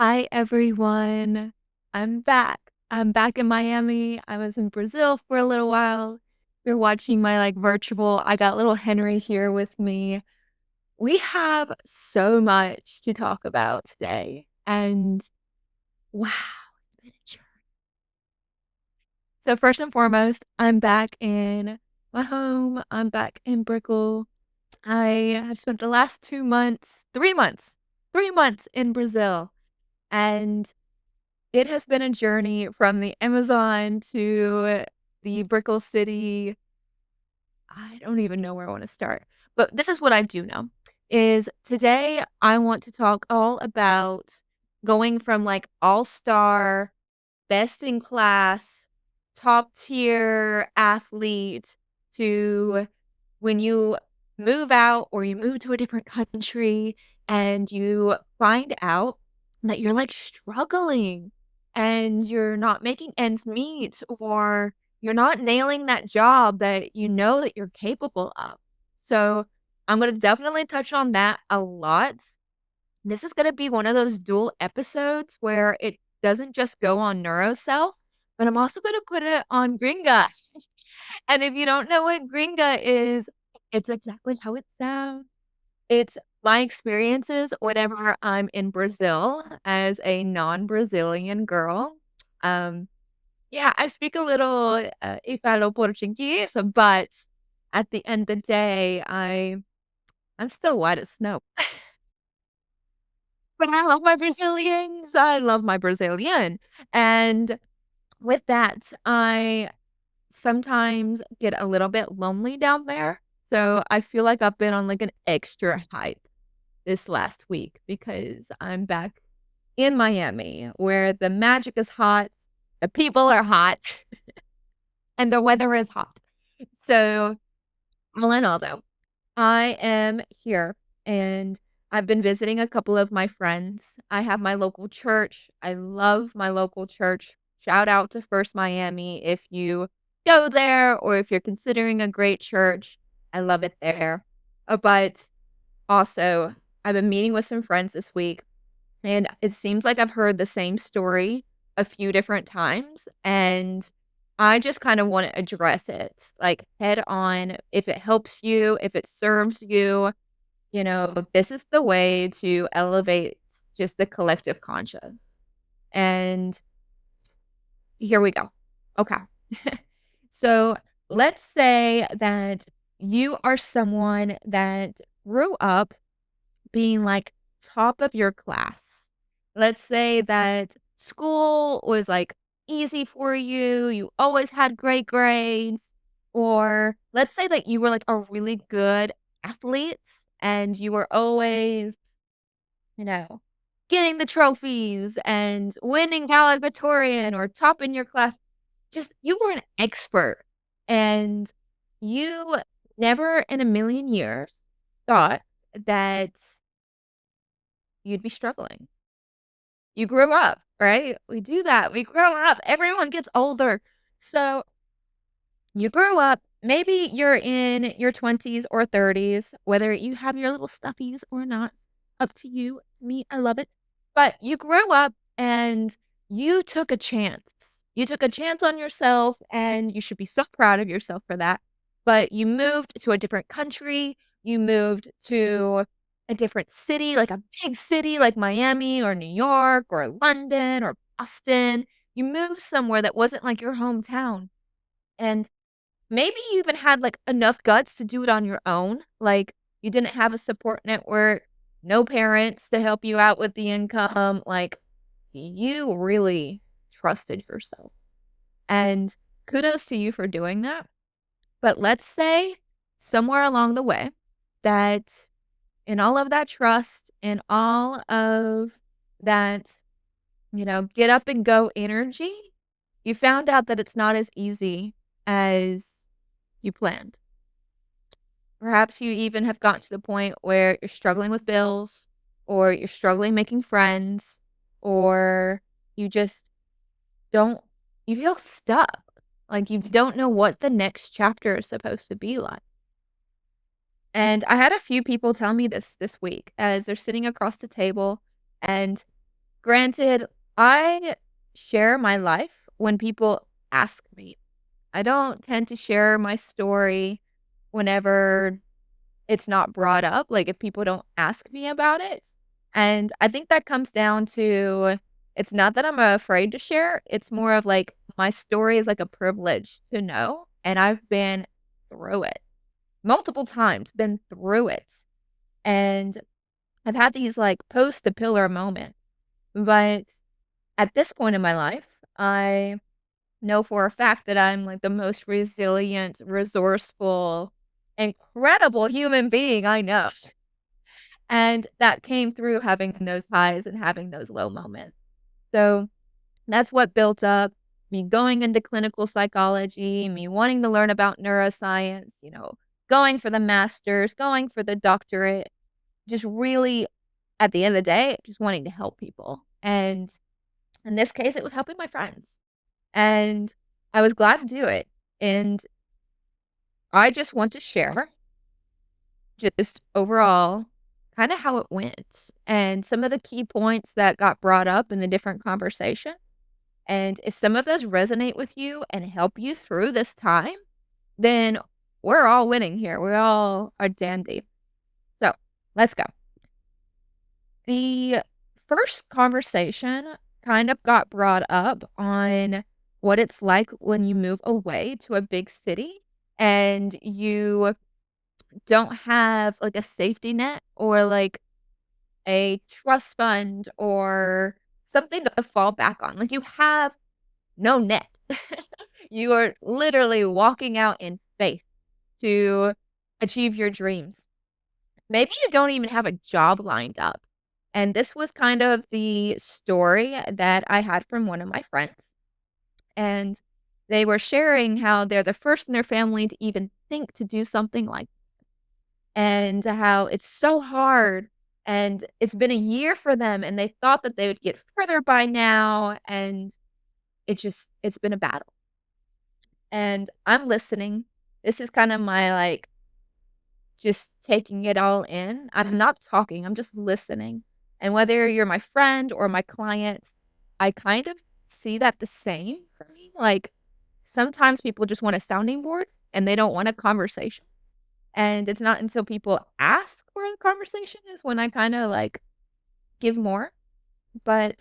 Hi, everyone. I'm back. I'm back in Miami. I was in Brazil for a little while. You're watching my virtual. I got little Henry here with me. We have so much to talk about today. And wow, it's been a journey. So, first and foremost, I'm back in my home. I'm back in Brickell. I have spent the last 2 months, 3 months, 3 months in Brazil. And it has been a journey from the Amazon to the Brickell City. I don't even know where I wanna start, but this is what I do know, is today I want to talk all about going from, all-star, best in class, top tier athlete to when you move out or you move to a different country and you find out that you're struggling and you're not making ends meet or you're not nailing that job that you know that you're capable of. So I'm going to definitely touch on that a lot. This is going to be one of those dual episodes where it doesn't just go on NeuroSelf, but I'm also going to put it on Gringa. And if you don't know what Gringa is, it's exactly how it sounds. It's my experiences whenever I'm in Brazil as a non-Brazilian girl. Um, yeah, I speak a little e falo Portuguese, but at the end of the day, I'm still white as snow. But I love my Brazilians. I love my Brazilian. And with that, I sometimes get a little bit lonely down there. So I feel like I've been on an extra hype this last week because I'm back in Miami where the magic is hot, the people are hot, and the weather is hot. So, all in all, though, I am here and I've been visiting a couple of my friends. I have my local church. I love my local church. Shout out to First Miami if you go there or if you're considering a great church. I love it there. But also, I've been meeting with some friends this week, and it seems like I've heard the same story a few different times, and I just kind of want to address it head on. If it helps you, if it serves you, this is the way to elevate just the collective conscious. And here we go. Okay. So let's say that you are someone that grew up being top of your class. Let's say that school was easy for you, you always had great grades, or let's say that you were a really good athlete and you were always, you know, getting the trophies and winning valedictorian or top in your class. Just you were an expert and you never in a million years thought that you'd be struggling. You grew up, right? We do that. We grow up. Everyone gets older. So you grew up. Maybe you're in your 20s or 30s, whether you have your little stuffies or not. Up to you. To me, I love it. But you grew up and you took a chance. You took a chance on yourself, and you should be so proud of yourself for that. But you moved to a different country. You moved to a different city, like a big city like Miami or New York or London or Boston. You moved somewhere that wasn't like your hometown. And maybe you even had, enough guts to do it on your own, you didn't have a support network, no parents to help you out with the income, you really trusted yourself, and kudos to you for doing that, but let's say somewhere along the way that in all of that trust, in all of that, get up and go energy, you found out that it's not as easy as you planned. Perhaps you even have gotten to the point where you're struggling with bills, or you're struggling making friends, or you just don't you feel stuck. Like you don't know what the next chapter is supposed to be like. And I had a few people tell me this week as they're sitting across the table, and Granted, I share my life when people ask me. I don't tend to share my story whenever it's not brought up, like, if people don't ask me about it, and I think that comes down to it's not that I'm afraid to share, it's more of, like, my story is like a privilege to know, and I've been through it multiple times, been through it, and I've had these, like, post-the-pillar moment, but at this point in my life, I know for a fact that I'm, like, the most resilient, resourceful, incredible human being I know. And that came through having those highs and having those low moments. So, that's what built up me going into clinical psychology, me wanting to learn about neuroscience, going for the master's, going for the doctorate, just really, at the end of the day, just wanting to help people. And in this case, it was helping my friends. And I was glad to do it. And I just want to share just overall kinda how it went and some of the key points that got brought up in the different conversations. And if some of those resonate with you and help you through this time, then we're all winning here. We all are dandy. So, let's go. The first conversation kind of got brought up on what it's like when you move away to a big city and you don't have, like, a safety net or, like, a trust fund or something to fall back on. Like, you have no net. You are literally walking out in faith to achieve your dreams. Maybe you don't even have a job lined up. And this was kind of the story that I had from one of my friends. And they were sharing how they're the first in their family to even think to do something like and how it's so hard and it's been a year for them and they thought that they would get further by now and it's been a battle. And I'm listening. This is kind of my like just taking it all in. I'm not talking, I'm just listening. And whether you're my friend or my client, I kind of see that the same for me. Like sometimes people just want a sounding board and they don't want a conversation. And it's not until people ask for the conversation is when I kinda, like, give more, but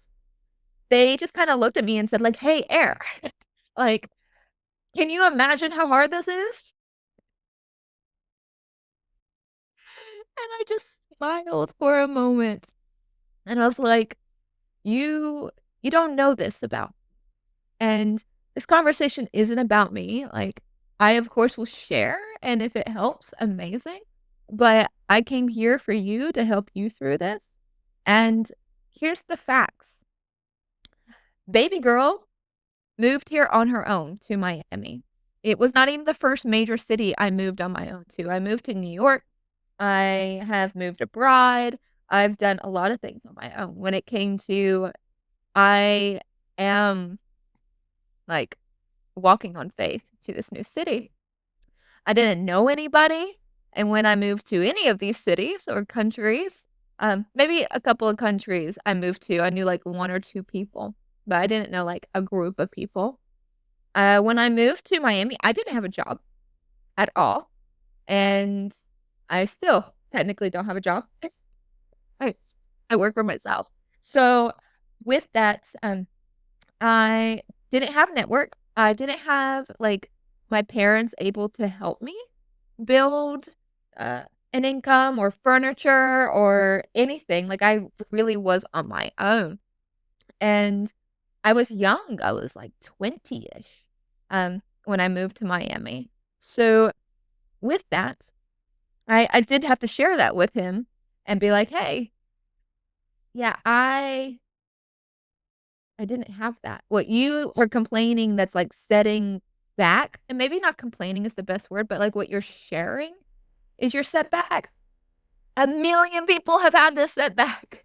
they just kinda looked at me and said, like, "Hey, air." Like, "Can you imagine how hard this is?" And I just smiled for a moment, and I was like, "You you don't know this about" and this conversation isn't about me, like, I, of course, will share, and if it helps, amazing, but I came here for you to help you through this, and here's the facts. Baby girl moved here on her own to Miami. It was not even the first major city I moved on my own to. I moved to New York. I have moved abroad. I've done a lot of things on my own. When it came to I am, like, walking on faith to this new city. I didn't know anybody, and when I moved to any of these cities or countries, maybe a couple of countries I moved to, I knew, like, 1 or 2 people, but I didn't know, like, a group of people. When I moved to Miami, I didn't have a job at all, and I still technically don't have a job. I I work for myself. So, with that, I didn't have network. I didn't have, like, my parents able to help me build, uh, an income or furniture or anything, like, I really was on my own, and I was young, I was, like, 20-ish, when I moved to Miami. So, with that, I did have to share that with him and be like, "Hey, yeah, I didn't have that. What you are complaining that's, like, setting back" and maybe not complaining is the best word, but, like, what you're sharing is your setback. A million people have had this setback.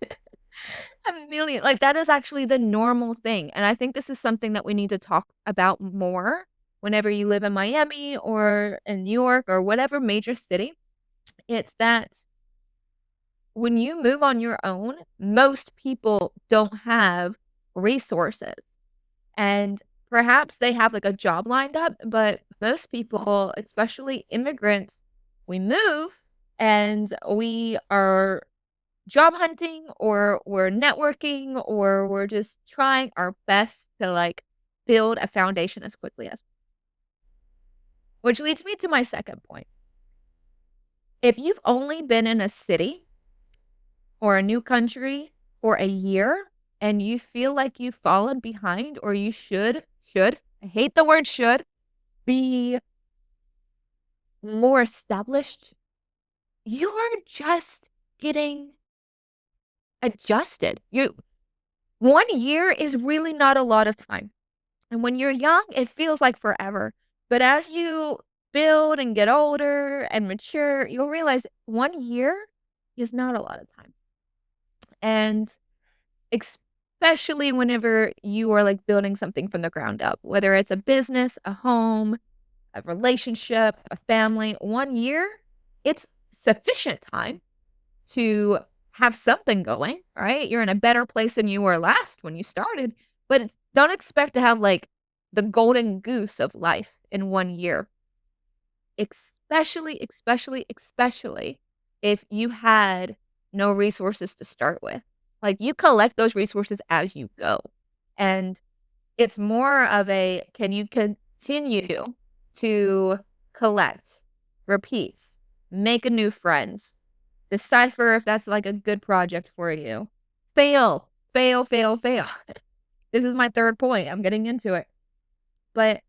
A million. Like, that is actually the normal thing, and I think this is something that we need to talk about more whenever you live in Miami or in New York or whatever major city. It's that when you move on your own, most people don't have resources. And perhaps they have, like, a job lined up, but most people, especially immigrants, we move and we are job hunting or we're networking or we're just trying our best to, like, build a foundation as quickly as, which leads me to my second point. If you've only been in a city or a new country for a year and you feel like you've fallen behind or you should, I hate the word should, be more established, you are just getting adjusted. 1 year is really not a lot of time. And when you're young, it feels like forever. But as you build and get older and mature, you'll realize 1 year is not a lot of time. And especially whenever you are, like, building something from the ground up, whether it's a business, a home, a relationship, a family, 1 year, it's sufficient time to have something going, right? You're in a better place than you were last when you started, but don't expect to have, like, the golden goose of life in 1 year, especially if you had no resources to start with. Like, you collect those resources as you go, and it's more of a, can you continue to collect, repeat, make a new friends, decipher if that's, like, a good project for you, fail, fail, fail, fail. This is my third point, I'm getting into it. But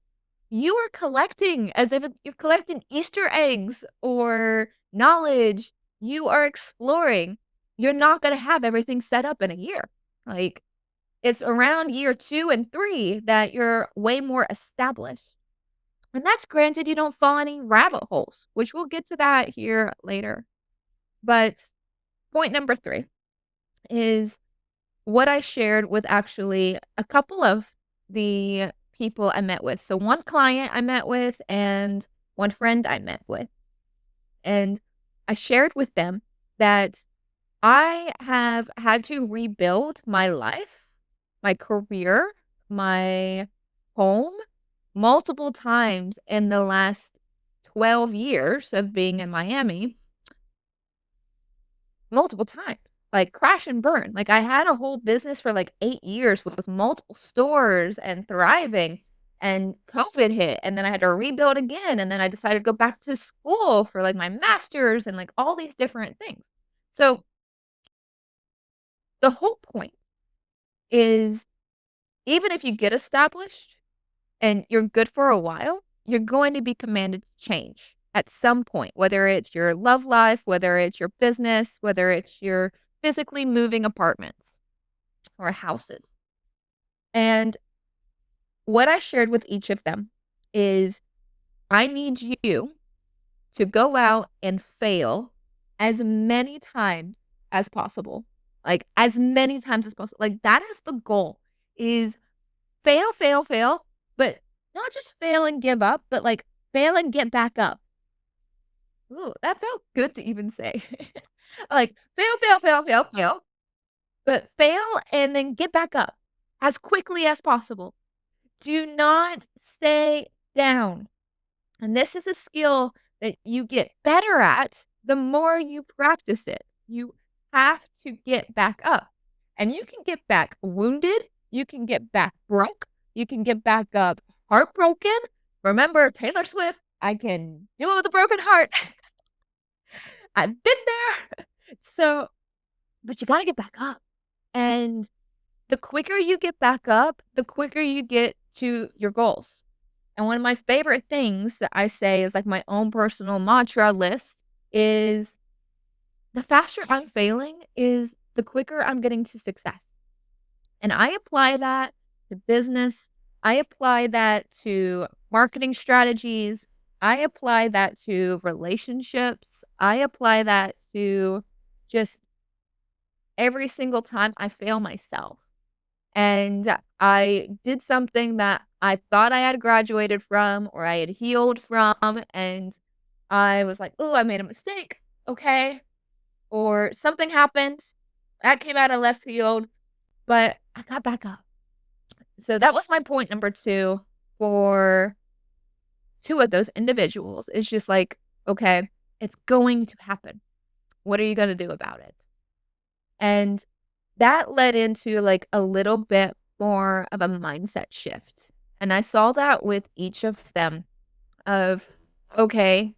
you are collecting as if you're collecting Easter eggs or knowledge. You are exploring. You're not gonna have everything set up in a year. Like, it's around year 2 and 3 that you're way more established. And that's granted you don't fall any rabbit holes, which we'll get to that here later. But point number 3 is what I shared with actually a couple of the people I met with. So one client I met with and one friend I met with. And I shared with them that I have had to rebuild my life, my career, my home multiple times in the last 12 years of being in Miami, multiple times, like crash and burn. Like, I had a whole business for like 8 years with multiple stores and thriving, and COVID hit, and then I had to rebuild again, and then I decided to go back to school for, like, my master's and, like, all these different things. So, the whole point is even if you get established and you're good for a while, you're going to be commanded to change at some point, whether it's your love life, whether it's your business, whether it's your physically moving apartments or houses. And what I shared with each of them is I need you to go out and fail as many times as possible. Like, as many times as possible. Like, that is the goal, is fail, fail, fail, but not just fail and give up, but, like, fail and get back up. Ooh, that felt good to even say. Like, fail, fail, fail, fail, fail, but fail and then get back up as quickly as possible. Do not stay down. And this is a skill that you get better at the more you practice it. You have to get back up. And you can get back wounded, you can get back broke, you can get back up heartbroken. Remember Taylor Swift, I can do it with a broken heart. I've been there. So, but you gotta get back up. And the quicker you get back up, the quicker you get to your goals. And one of my favorite things that I say is, like, my own personal mantra list is the faster I'm failing is the quicker I'm getting to success. And I apply that to business. I apply that to marketing strategies. I apply that to relationships. I apply that to just every single time I fail myself. And I did something that I thought I had graduated from or I had healed from, and I was like, "Ooh, I made a mistake. Okay. or something happened that came out of left field, but I got back up. So that was my point number 2 for 2 of those individuals. It's just like, okay, it's going to happen. What are you gonna do about it? And that led into, like, a little bit more of a mindset shift, and I saw that with each of them of, "Okay,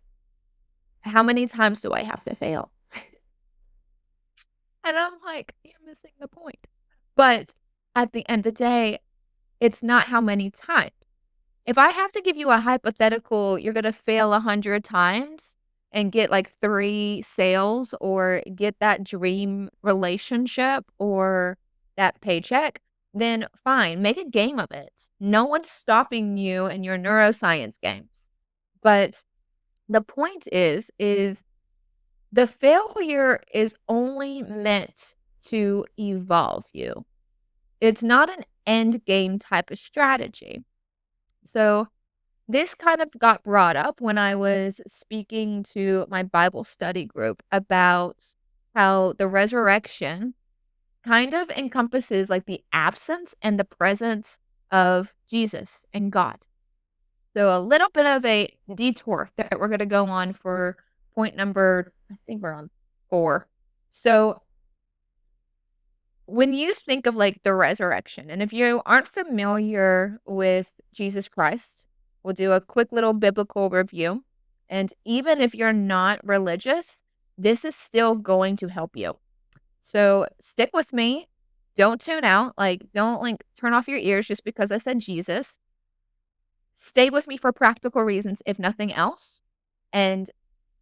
how many times do I have to fail?" And I'm like, "You're missing the point." But at the end of the day, it's not how many times. If I have to give you a hypothetical, you're gonna fail 100 times and get, like, 3 sales or get that dream relationship or that paycheck, then fine, make a game of it. No one's stopping you in your neuroscience games. But the point is the failure is only meant to evolve you. It's not an end game type of strategy. So this kind of got brought up when I was speaking to my Bible study group about how the resurrection kind of encompasses like the absence and the presence of Jesus and God. So a little bit of a detour that we're going to go on for point number, I think we're on 4. So when you think of like the resurrection, and if you aren't familiar with Jesus Christ, we'll do a quick little biblical review. And even if you're not religious, this is still going to help you. So stick with me. Don't tune out. Like, don't like turn off your ears just because I said Jesus. Stay with me for practical reasons, if nothing else. And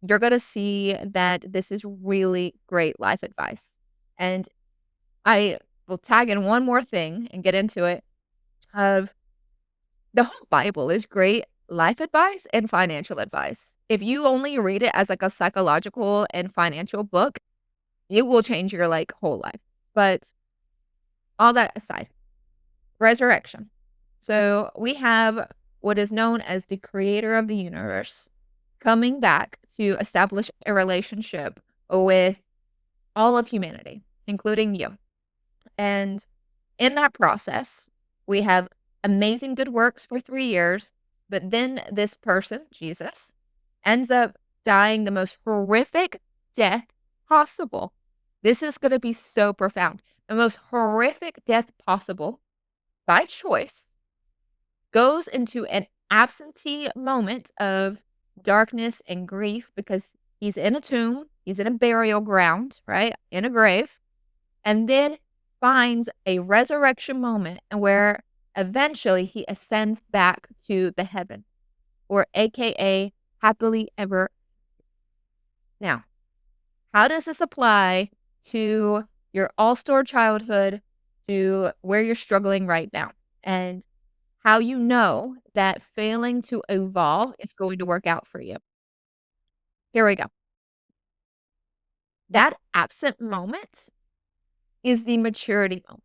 you're going to see that this is really great life advice. And I will tag in one more thing and get into it of the whole Bible is great life advice and financial advice. If you only read it as like a psychological and financial book, it will change your like whole life. But all that aside, resurrection. So we have what is known as the creator of the universe coming back to establish a relationship with all of humanity, including you. And in that process, we have amazing good works for 3 years, but then this person, Jesus, ends up dying the most horrific death possible. This is gonna be so profound. The most horrific death possible, by choice, goes into an absentee moment of darkness and grief because he's in a tomb, he's in a burial ground, right? In a grave, and then finds a resurrection moment and where eventually he ascends back to the heaven or AKA happily ever. Now, how does this apply to your all-star childhood to where you're struggling right now? And how you know that failing to evolve is going to work out for you. Here we go. That absent moment is the maturity moment.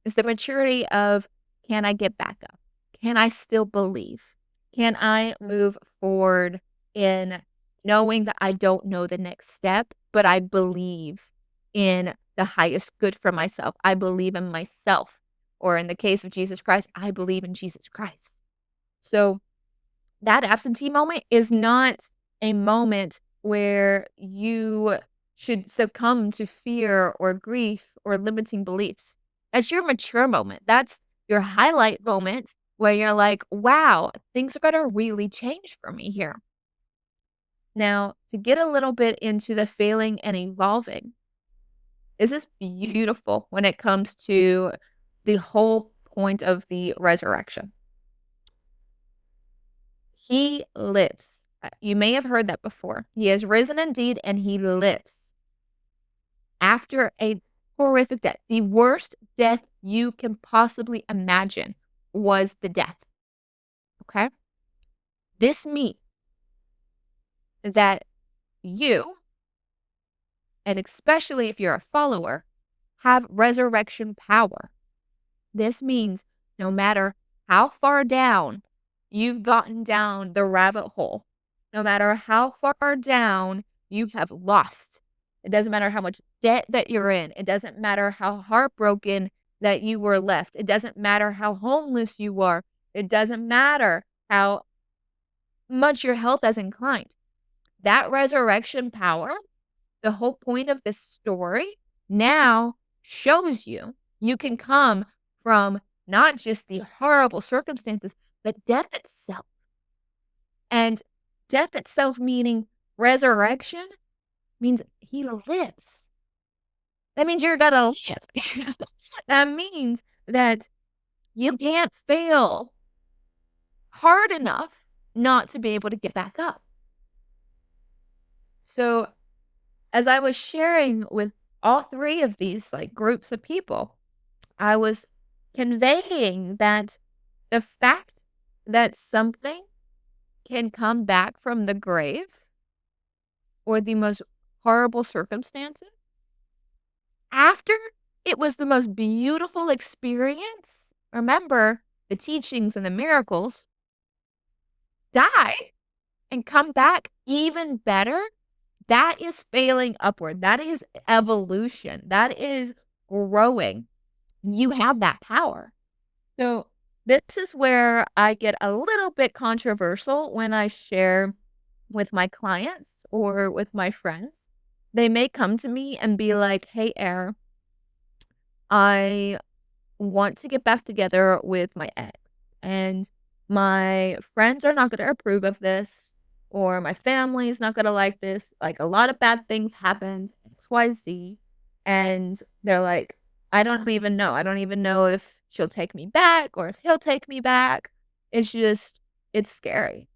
It's the maturity of, can I get back up? Can I still believe? Can I move forward in knowing that I don't know the next step, but I believe in the highest good for myself. I believe in myself. Or in the case of Jesus Christ, I believe in Jesus Christ. So that absentee moment is not a moment where you should succumb to fear or grief or limiting beliefs. That's your mature moment. That's your highlight moment where you're like, wow, things are going to really change for me here. Now, to get a little bit into the failing and evolving, this is beautiful when it comes to the whole point of the resurrection. He lives. You may have heard that before. He has risen indeed, and he lives. After a horrific death, the worst death you can possibly imagine was the death. Okay? This means that you, and especially if you're a follower, have resurrection power. This means no matter how far down you've gotten down the rabbit hole, no matter how far down you have lost, It doesn't matter how much debt that you're in. It doesn't matter how heartbroken that you were left. It doesn't matter how homeless you are. It doesn't matter how much your health has inclined. That resurrection power, the whole point of this story now shows you can come from not just the horrible circumstances, but death itself. And death itself meaning resurrection means he lives. That means you're gonna live. That means that you can't fail hard enough not to be able to get back up. So, as I was sharing with all 3 of these, like, groups of people, I was conveying that the fact that something can come back from the grave or the most horrible circumstances after it was the most beautiful experience. Remember the teachings and the miracles, die and come back even better. That is failing upward. That is evolution. That is growing. You have that power. So, this is where I get a little bit controversial when I share with my clients or with my friends. They may come to me and be like, "Hey, Air, I want to get back together with my ex, and my friends are not gonna approve of this, or my family is not gonna like this. Like, a lot of bad things happened, XYZ." And they're like, "I don't even know. I don't even know if she'll take me back or if he'll take me back. It's just it's scary."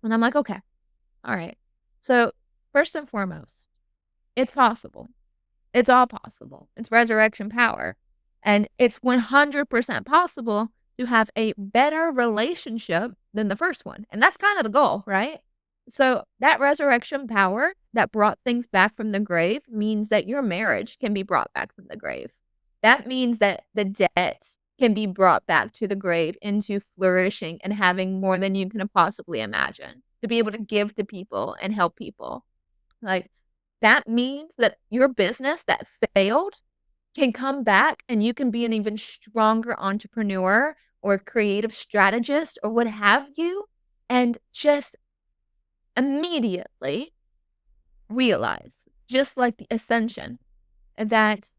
And I'm like, "Okay. All right." So, first and foremost, it's possible. It's all possible. It's resurrection power. And it's 100% possible to have a better relationship than the first one. And that's kind of the goal, right? So, that resurrection power that brought things back from the grave means that your marriage can be brought back from the grave. That means that the debt can be brought back to the grave into flourishing and having more than you can possibly imagine to be able to give to people and help people. Like, that means that your business that failed can come back and you can be an even stronger entrepreneur or creative strategist or what have you, and just immediately realize, just like the ascension, that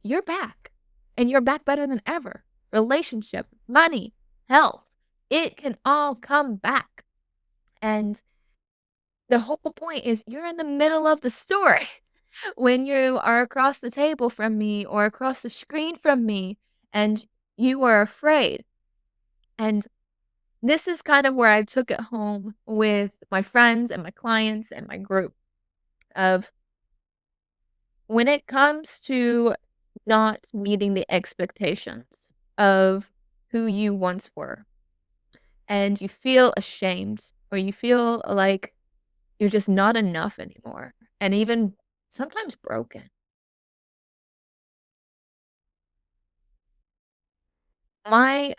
you're back and you're back better than ever. Relationship, money, health, it can all come back. And the whole point is you're in the middle of the story. When you are across the table from me or across the screen from me and you are afraid. And this is kind of where I took it home with my friends and my clients and my group of when it comes to not meeting the expectations of who you once were and you feel ashamed or you feel like you're just not enough anymore and even sometimes broken. My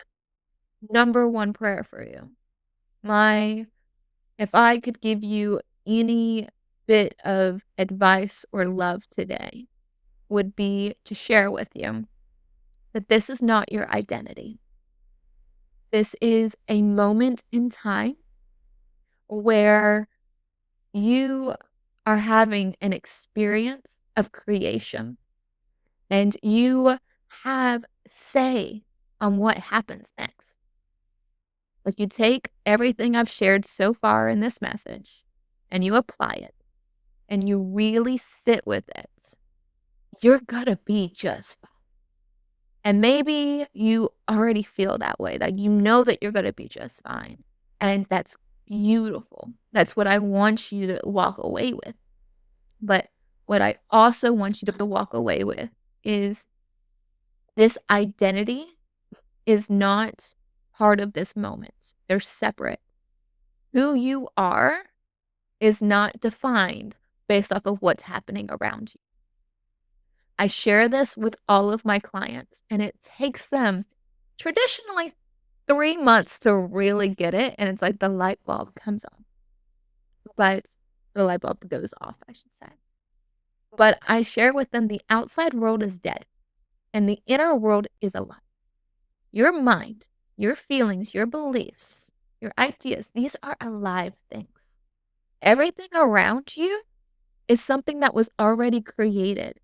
number one prayer for you, my if I could give you any bit of advice or love today, would be to share with you that this is not your identity. This is a moment in time where you are having an experience of creation and you have say on what happens next. Like, you take everything I've shared so far in this message and you apply it and you really sit with it, you're gonna be just fine. And maybe you already feel that way, that you know that you're gonna be just fine. And that's beautiful. That's what I want you to walk away with. But what I also want you to walk away with is this identity is not part of this moment. They're separate. Who you are is not defined based off of what's happening around you. I share this with all of my clients, and it takes them traditionally 3 months to really get it, and it's like the light bulb comes on. But the light bulb goes off, I should say. but I share with them the outside world is dead and the inner world is alive. Your mind, your feelings, your beliefs, your ideas, these are alive things. Everything around you is something that was already created,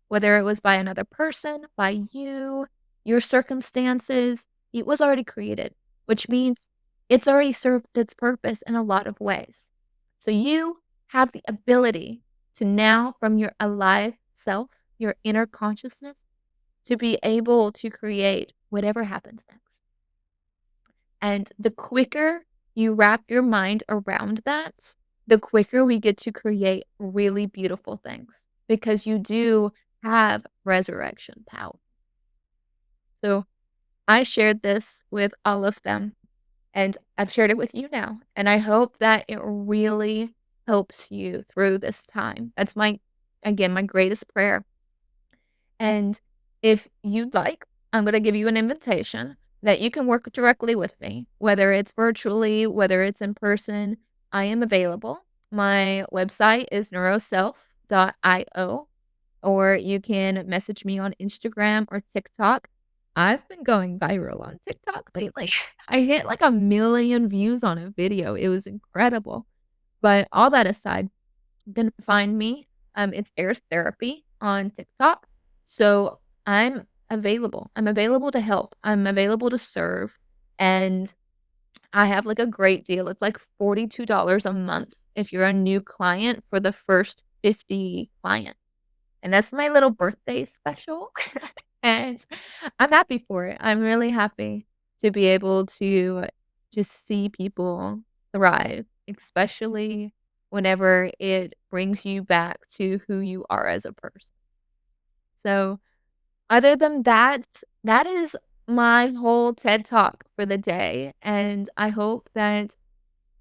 whether it was by another person, by you, your circumstances, it was already created, which means it's already served its purpose in a lot of ways. So you have the ability to now, from your alive self, your inner consciousness, to be able to create whatever happens next. And the quicker you wrap your mind around that, the quicker we get to create really beautiful things because you do have resurrection power. So I shared this with all of them and I've shared it with you now. And I hope that it really helps you through this time. That's again, my greatest prayer. And if you'd like, I'm going to give you an invitation that you can work directly with me, whether it's virtually, whether it's in person. I am available. My website is neuroself.io, or you can message me on Instagram or TikTok. I've been going viral on TikTok lately. I hit like 1 million views on a video. It was incredible. But all that aside, you can find me. It's Airs Therapy on TikTok. So I'm available. I'm available to help. I'm available to serve. And I have like a great deal. It's like $42 a month if you're a new client for the first 50 clients. And that's my little birthday special. And I'm happy for it. I'm really happy to be able to just see people thrive, especially whenever it brings you back to who you are as a person. So, other than that, that is my whole TED Talk for the day. And I hope that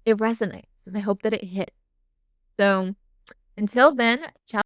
it resonates and I hope that it hits. So, until then, ciao.